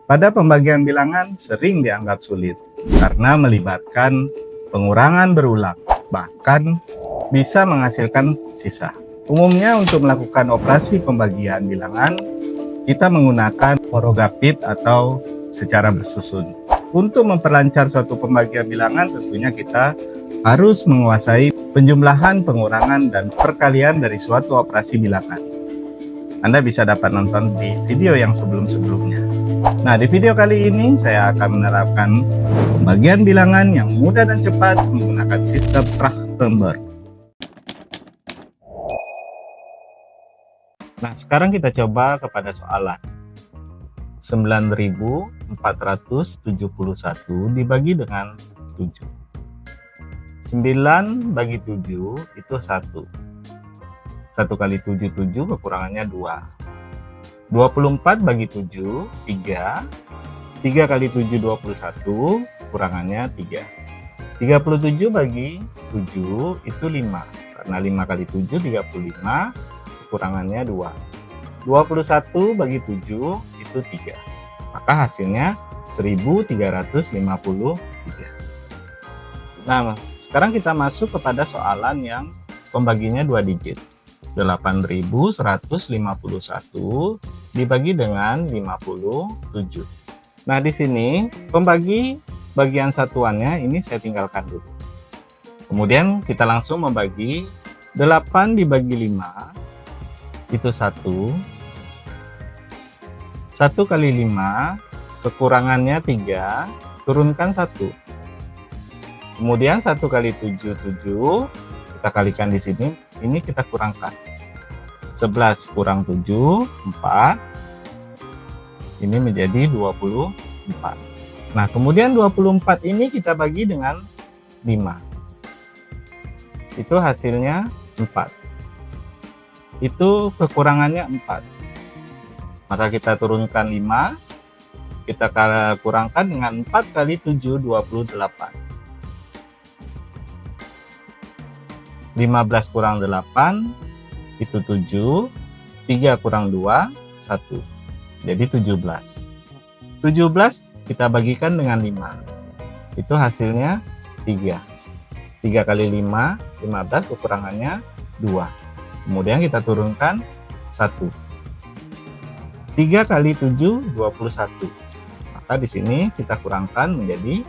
Pada pembagian bilangan sering dianggap sulit karena melibatkan pengurangan berulang, bahkan bisa menghasilkan sisa. Umumnya untuk melakukan operasi pembagian bilangan, kita menggunakan orogapit atau secara bersusun. Untuk memperlancar suatu pembagian bilangan, tentunya kita harus menguasai penjumlahan, pengurangan, dan perkalian dari suatu operasi bilangan. Anda bisa dapat nonton di video yang sebelum-sebelumnya. Nah, di video kali ini saya akan menerapkan pembagian bilangan yang mudah dan cepat menggunakan sistem Trachtenberg. Nah, sekarang kita coba kepada soalan. 9.471 dibagi dengan 7. 9 bagi 7 itu 1. 1 kali 7, 7, kekurangannya 2. 24 bagi 7, 3. 3 kali 7, 21, kekurangannya 3. 37 bagi 7 itu 5. Karena 5 kali 7, 35, kekurangannya 2. 21 bagi 7 itu 3. Maka hasilnya 1353. Nah, sekarang kita masuk kepada soalan yang pembaginya 2 digit. 8.151 dibagi dengan 57. Nah, di sini pembagi bagian satuannya ini saya tinggalkan dulu. Kemudian kita langsung membagi 8 dibagi 5 itu 1. 1 kali 5 kekurangannya 3, turunkan 1. Kemudian 1 kali 7, 7, kita kalikan di sini, ini kita kurangkan. 11 kurang 7, 4. Ini menjadi 24. Nah, kemudian 24 ini kita bagi dengan 5. Itu hasilnya 4. Itu kekurangannya 4. Maka kita turunkan 5. Kita kurangkan dengan 4 kali 7, 28. 15 kurang 8 itu 7, 3 kurang 2, 1. Jadi 17. 17 kita bagikan dengan 5. Itu hasilnya 3. 3 kali 5, 15, kekurangannya 2. Kemudian kita turunkan 1. 3 kali 7, 21. Maka di sini kita kurangkan menjadi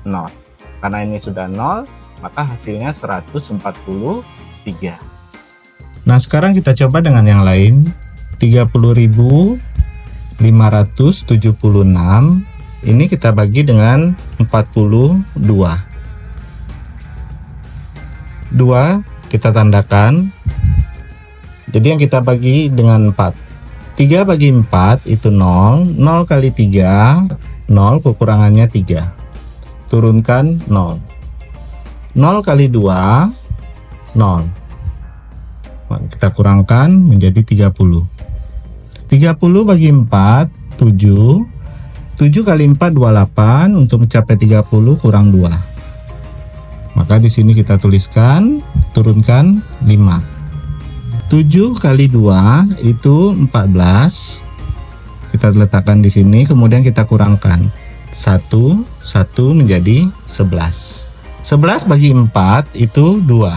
0. Karena ini sudah 0, maka hasilnya 143. Nah, sekarang kita coba dengan yang lain. 30.576 ini kita bagi dengan 42. 2 kita tandakan. Jadi yang kita bagi dengan 4. 3 bagi 4 itu 0. 0 kali 3, 0, kekurangannya 3. Turunkan 0. 0 kali 2, 0. Kita kurangkan menjadi 30. 30 bagi 4, 7. 7 kali 4, 28. Untuk mencapai 30 kurang 2. Maka di sini kita tuliskan, turunkan 5. 7 kali 2 itu 14. Kita letakkan di sini, kemudian kita kurangkan. 1 menjadi 11. 11 bagi 4 itu 2.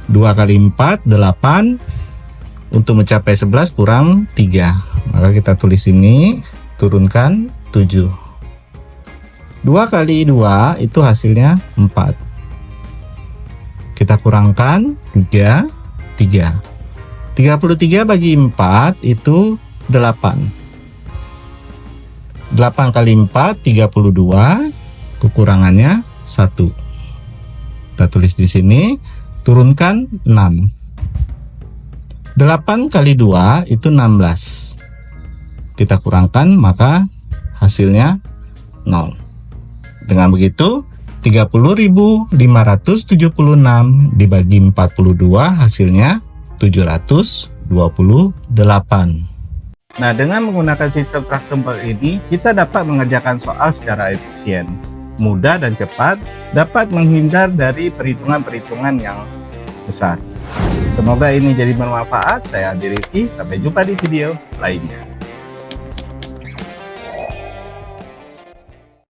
2 kali 4, 8. Untuk mencapai 11 kurang 3. Maka kita tulis ini, turunkan 7. 2 kali 2 itu hasilnya 4. Kita kurangkan 3. 33 bagi 4 itu 8. 8 kali 4, 32. Kekurangannya 1. Kita tulis di sini, turunkan 6. 8 kali 2 itu 16. Kita kurangkan, maka hasilnya 0. Dengan begitu, 30.576 dibagi 42 hasilnya 728. Nah, dengan menggunakan sistem Trachtenberg ini, kita dapat mengerjakan soal secara efisien, mudah dan cepat, dapat menghindar dari perhitungan-perhitungan yang besar. Semoga ini jadi bermanfaat. Saya Adi Rifki, sampai jumpa di video lainnya.